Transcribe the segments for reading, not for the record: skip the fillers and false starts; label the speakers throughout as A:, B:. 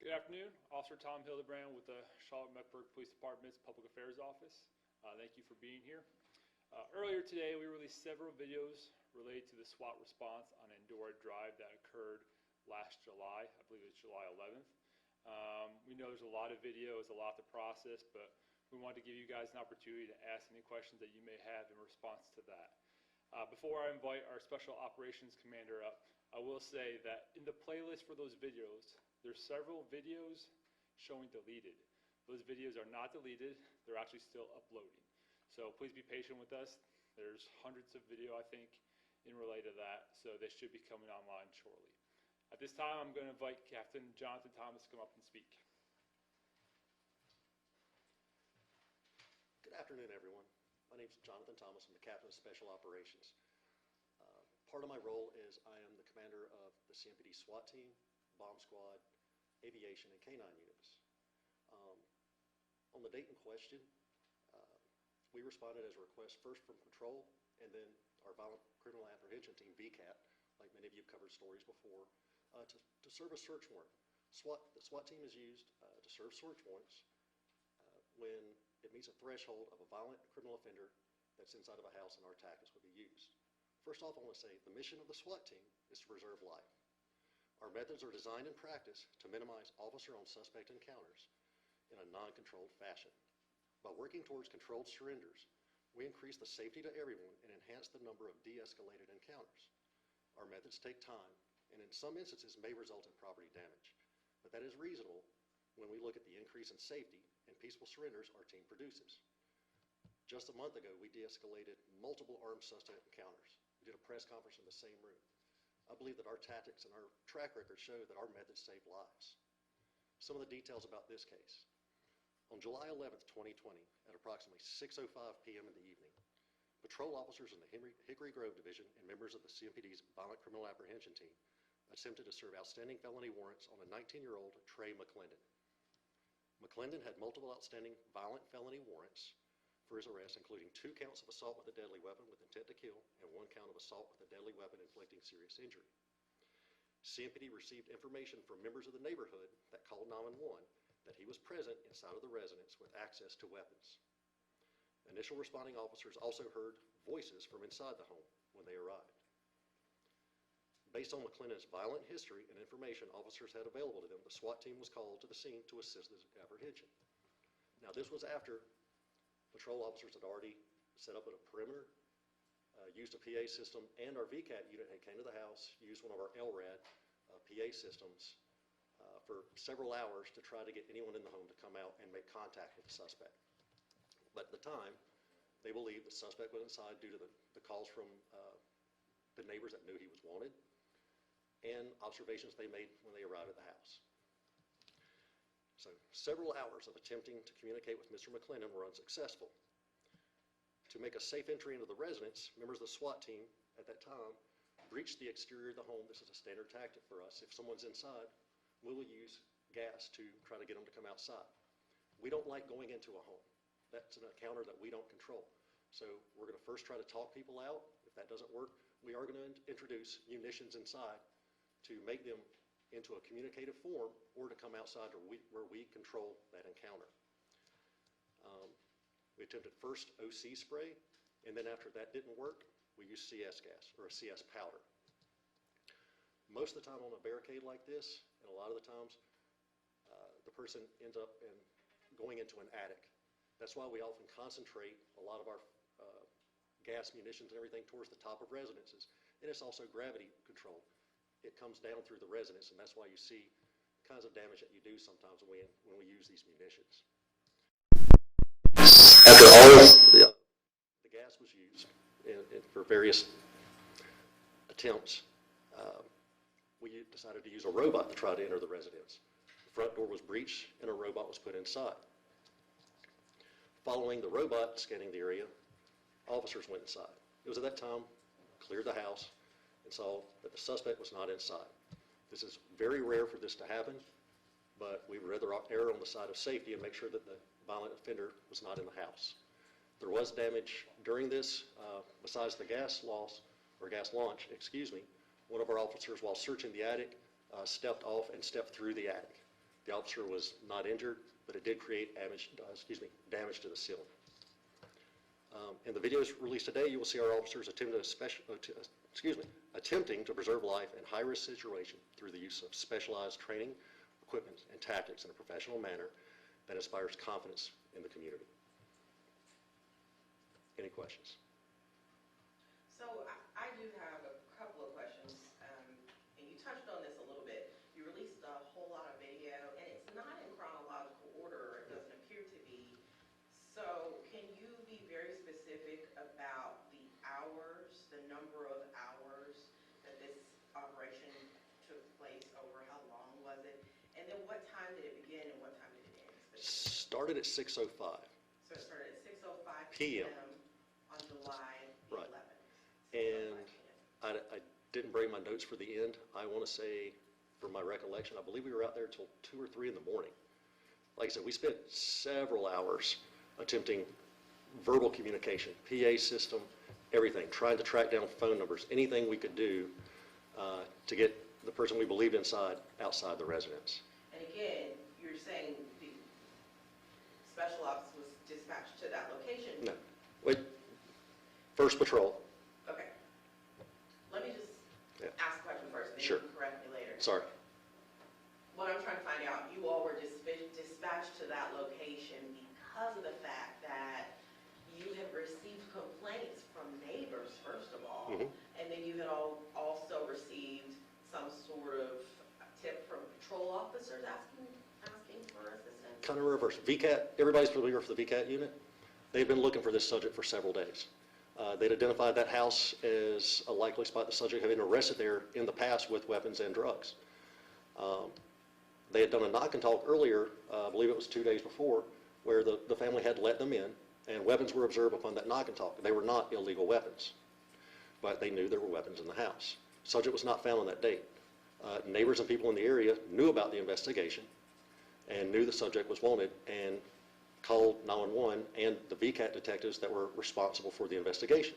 A: Good afternoon, Officer Tom Hildebrand with the Charlotte-Mecklenburg Police Department's Public Affairs Office. Thank you for being here. Earlier today, we released several videos related to the SWAT response on Andorra Drive that occurred last July. I believe it was July 11th. We know there's a lot of videos, a lot to process, but we wanted to give you guys an opportunity to ask any questions that you may have in response to that. Before I invite our Special Operations Commander up, I will say that in the playlist for those videos, there's several videos showing deleted. Those videos are not deleted, they're actually still uploading. So please be patient with us. There's hundreds of video, I think, in relay to that, so they should be coming online shortly. At this time, I'm going to invite Captain Jonathan Thomas to come up and speak.
B: Good afternoon, everyone. My name is Jonathan Thomas. I'm the Captain of Special Operations. Part of my role is I am the commander of the CMPD SWAT team, bomb squad, aviation, and canine units. On the date in question, we responded as a request first from patrol and then our violent criminal apprehension team, VCAT, like many of you have covered stories before, to serve a search warrant. The SWAT team is used to serve search warrants when it meets a threshold of a violent criminal offender that's inside of a house, and our tactics would be used. First off, I want to say the mission of the SWAT team is to preserve life. Our methods are designed and practiced to minimize officer-on-suspect encounters in a non-controlled fashion. By working towards controlled surrenders, we increase the safety to everyone and enhance the number of de-escalated encounters. Our methods take time and in some instances may result in property damage, but that is reasonable when we look at the increase in safety and peaceful surrenders our team produces. Just a month ago, we de-escalated multiple armed suspect encounters. We did a press conference in the same room. I believe that our tactics and our track record show that our methods save lives. Some of the details about this case. On July 11th, 2020, at approximately 6:05 p.m. in the evening, patrol officers in the Hickory Grove Division and members of the CMPD's Violent Criminal Apprehension Team attempted to serve outstanding felony warrants on a 19-year-old Trey McClendon. McClendon had multiple outstanding violent felony warrants for his arrest, including 2 counts of assault with a deadly weapon with intent to kill and 1 count of assault with a deadly weapon inflicting serious injury. CMPD received information from members of the neighborhood that called 911 that he was present inside of the residence with access to weapons. Initial responding officers also heard voices from inside the home when they arrived. Based on McClendon's violent history and information officers had available to them, the SWAT team was called to the scene to assist the apprehension. Now, this was after patrol officers had already set up at a perimeter, used a PA system, and our VCAT unit had came to the house, used one of our LRAD PA systems for several hours to try to get anyone in the home to come out and make contact with the suspect. But at the time, they believed the suspect was inside due to the calls from the neighbors that knew he was wanted and observations they made when they arrived at the house. So several hours of attempting to communicate with Mr. McClendon were unsuccessful. To make a safe entry into the residence, members of the SWAT team at that time breached the exterior of the home. This is a standard tactic for us. If someone's inside, we will use gas to try to get them to come outside. We don't like going into a home. That's an encounter that we don't control. So we're going to first try to talk people out. If that doesn't work, we are going to introduce munitions inside to make them into a communicative form or to come outside where we control that encounter. We attempted first OC spray, and then after that didn't work, we used CS gas or a CS powder. Most of the time on a barricade like this, and a lot of the times, the person ends up going into an attic. That's why we often concentrate a lot of our gas munitions and everything towards the top of residences. And it's also gravity control. It comes down through the residence, and that's why you see the kinds of damage that you do sometimes when we use these munitions. After all the gas was used for various attempts, we decided to use a robot to try to enter the residence. The front door was breached and a robot was put inside. Following the robot scanning the area, officers went inside. It was at that time, cleared the house, and saw that the suspect was not inside. This is very rare for this to happen, but we would rather err on the side of safety and make sure that the violent offender was not in the house. There was damage during this, besides the gas launch, one of our officers, while searching the attic, stepped off and stepped through the attic. The officer was not injured, but it did create damage to the ceiling. In the videos released today, you will see our officers attempting to preserve life in high-risk situation through the use of specialized training, equipment, and tactics in a professional manner that inspires confidence in the community. Any questions?
C: So I do have a couple of questions, and you touched on this a little bit. You released a whole lot of video, and it's not in chronological order, it doesn't appear to be. So can you be very specific about the hours, the number of hours that this operation took place over? How long was it? And then what time did it begin and what time did it end?
B: Started at 6:05.
C: So it started at 6:05
B: p.m.
C: on July the
B: Right.
C: 11th.
B: And I didn't bring my notes for the end. I want to say, from my recollection, I believe we were out there till 2 or 3 in the morning. Like I said, we spent several hours attempting verbal communication, PA system, everything, trying to track down phone numbers, anything we could do to get the person we believed outside the residence.
C: And again, you're saying the special ops was dispatched to that location?
B: No. Wait. First patrol.
C: Okay. Let me just ask a question first, and then
B: Sure.
C: you can correct me later.
B: Sorry.
C: What I'm trying to find out, you all were dispatched to that location because of the fact that you had received complaints from neighbors, first of all, and then you had also received some sort of tip from patrol officers asking for assistance?
B: Kind of reverse. VCAT, everybody's familiar with the VCAT unit. They've been looking for this subject for several days. They'd identified that house as a likely spot. The subject had been arrested there in the past with weapons and drugs. They had done a knock and talk earlier, I believe it was 2 days before, where the family had let them in, and weapons were observed upon that knock and talk. They were not illegal weapons, but they knew there were weapons in the house. Subject was not found on that date. Neighbors and people in the area knew about the investigation and knew the subject was wanted and called 911 and the VCAT detectives that were responsible for the investigation.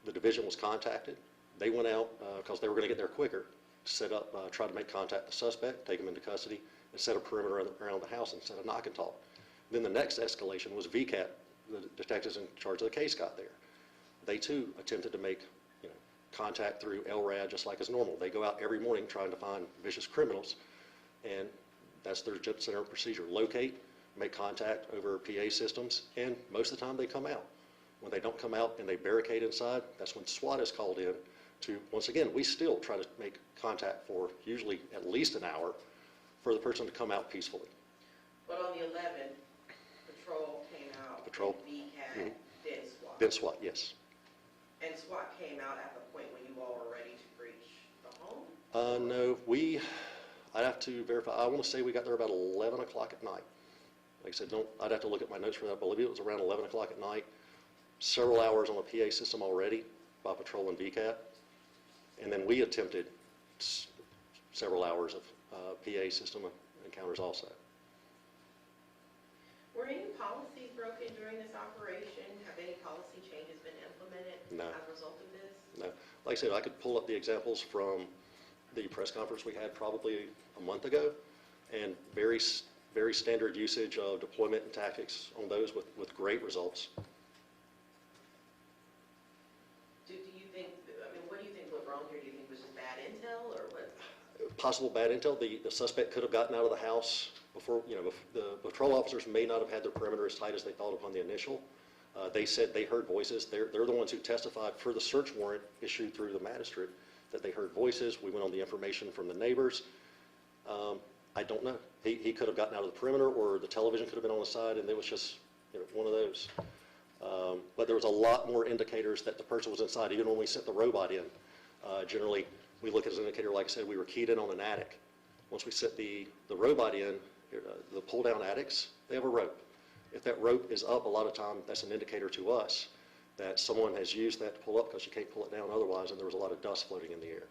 B: The division was contacted. They went out because they were going to get there quicker, set up, try to make contact with the suspect, take him into custody, and set a perimeter around the house and set a knock and talk. Then the next escalation was VCAT. The detectives in charge of the case got there. They too attempted to make contact through LRAD just like as normal. They go out every morning trying to find vicious criminals, and that's their center procedure. Locate, make contact over PA systems, and most of the time they come out. When they don't come out and they barricade inside, that's when SWAT is called in to, once again, we still try to make contact for usually at least an hour for the person to come out peacefully.
C: But on the 11th, patrol came out.
B: Patrol.
C: VCAT, then SWAT.
B: Then SWAT, yes.
C: And SWAT came out at the point when you all were ready to breach the home?
B: No, I'd have to verify. I want to say we got there about 11 o'clock at night. Like I said, I'd have to look at my notes for that. I believe it was around 11 o'clock at night. Several hours on the PA system already by patrol and VCAT. And then we attempted several hours of PA system encounters also.
C: Were any policies broken during this operation? Have any policy changes been implemented
B: No.
C: as a result of this?
B: No. Like I said, I could pull up the examples from the press conference we had probably a month ago, and very standard usage of deployment and tactics on those with great results.
C: Do you think, what do you think went wrong here? Do you think it was just bad intel or what?
B: Possible bad intel. The suspect could have gotten out of the house before, the patrol officers may not have had their perimeter as tight as they thought upon the initial. They said they heard voices. They're the ones who testified for the search warrant issued through the magistrate that they heard voices. We went on the information from the neighbors. I don't know. He could have gotten out of the perimeter, or the television could have been on the side, and it was just one of those. But there was a lot more indicators that the person was inside, even when we sent the robot in. Generally, we look at as an indicator, like I said, we were keyed in on an attic. Once we set the robot in, the pull-down attics, they have a rope. If that rope is up, a lot of time, that's an indicator to us that someone has used that to pull up, because you can't pull it down otherwise, and there was a lot of dust floating in the air.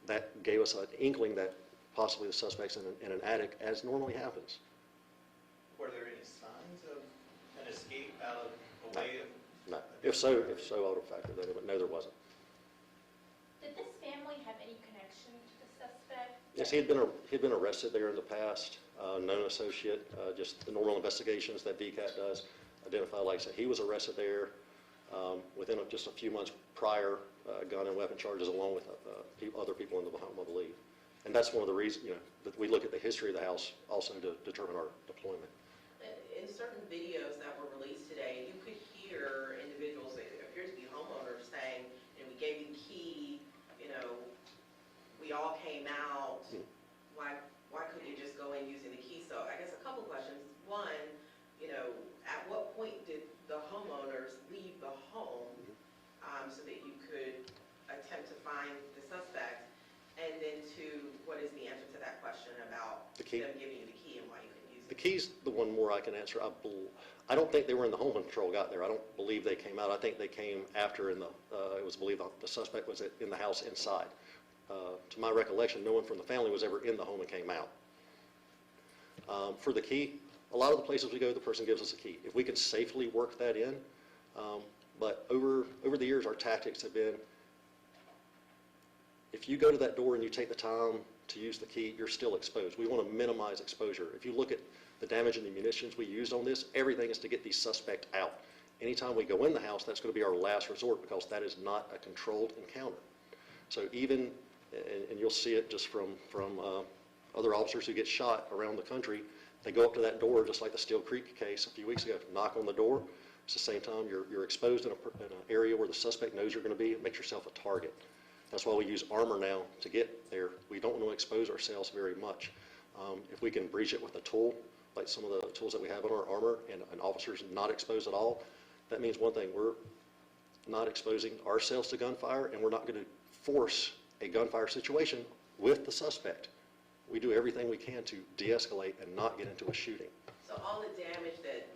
B: That gave us an inkling that possibly the suspect's in an attic, as normally happens.
D: Were there any signs of an escape out of a way of?
B: No. If so, I would have factored that in, but no, there wasn't.
E: Did this family have any connection to the suspect?
B: Yes, he'd been arrested there in the past, known associate, just the normal investigations that VCAT does, identify, like I said, he was arrested there within just a few months prior, gun and weapon charges along with other people in the home, I believe. And that's one of the reasons, that we look at the history of the house also to determine our deployment.
C: In certain videos that were released today, you could hear individuals, it appears to be homeowners, saying, we gave you the key, we all came out, why couldn't you just go in using the key? So I guess a couple questions. One, at what point did the homeowners leave the home so that you could attempt to find the suspect? And then two, what is the answer to that question about
B: The key?
C: them giving you the key and why you couldn't use it?
B: The key's the one more I can answer. I don't think they were in the home when patrol got there. I don't believe they came out. I think they came after it was believed the suspect was in the house inside. To my recollection, no one from the family was ever in the home and came out. For the key, a lot of the places we go, the person gives us a key. If we can safely work that in, but over the years, our tactics have been, if you go to that door and you take the time to use the key, you're still exposed. We want to minimize exposure. If you look at the damage and the munitions we used on this, everything is to get these suspect out. Anytime we go in the house, that's going to be our last resort because that is not a controlled encounter. So even, and you'll see it just from other officers who get shot around the country, they go up to that door just like the Steel Creek case a few weeks ago, knock on the door. It's the same time you're exposed in an area where the suspect knows you're going to be. It makes yourself a target. That's why we use armor now to get there. We don't want to expose ourselves very much. If we can breach it with a tool, like some of the tools that we have on our armor, and an officer's not exposed at all, that means one thing, we're not exposing ourselves to gunfire, and we're not going to force a gunfire situation with the suspect. We do everything we can to de-escalate and not get into a shooting.
C: So all the damage that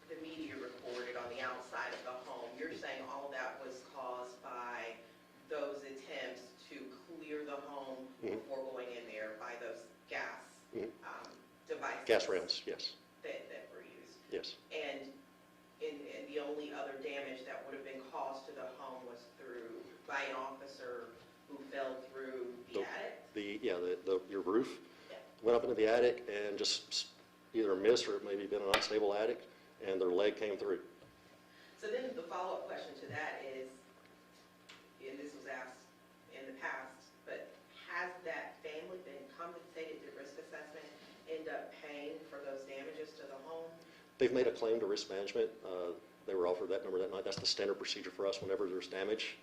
C: the media reported on the outside of the home, you're saying all that was caused by those attempts to clear the home before going in there by those gas devices?
B: Gas rounds, yes.
C: That were used?
B: Yes.
C: And the only other damage that would have been caused to the home was by an officer who fell through the attic?
B: Your roof
C: Yeah.
B: went up into the attic and just either missed or it maybe been an unstable attic, and their leg came through.
C: So then the follow-up question to that is, and this was asked in the past, but has that family been compensated? Did risk assessment end up paying for those damages to the home?
B: They've made a claim to risk management. They were offered that number that night. That's the standard procedure for us whenever there's damage.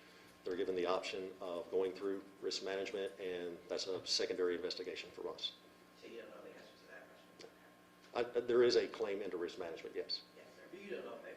B: They're given the option of going through risk management, and that's a secondary investigation for us.
C: So you don't know the answer to that question? Okay.
B: There is a claim into risk management, yes.
C: Yes, sir. But you don't know if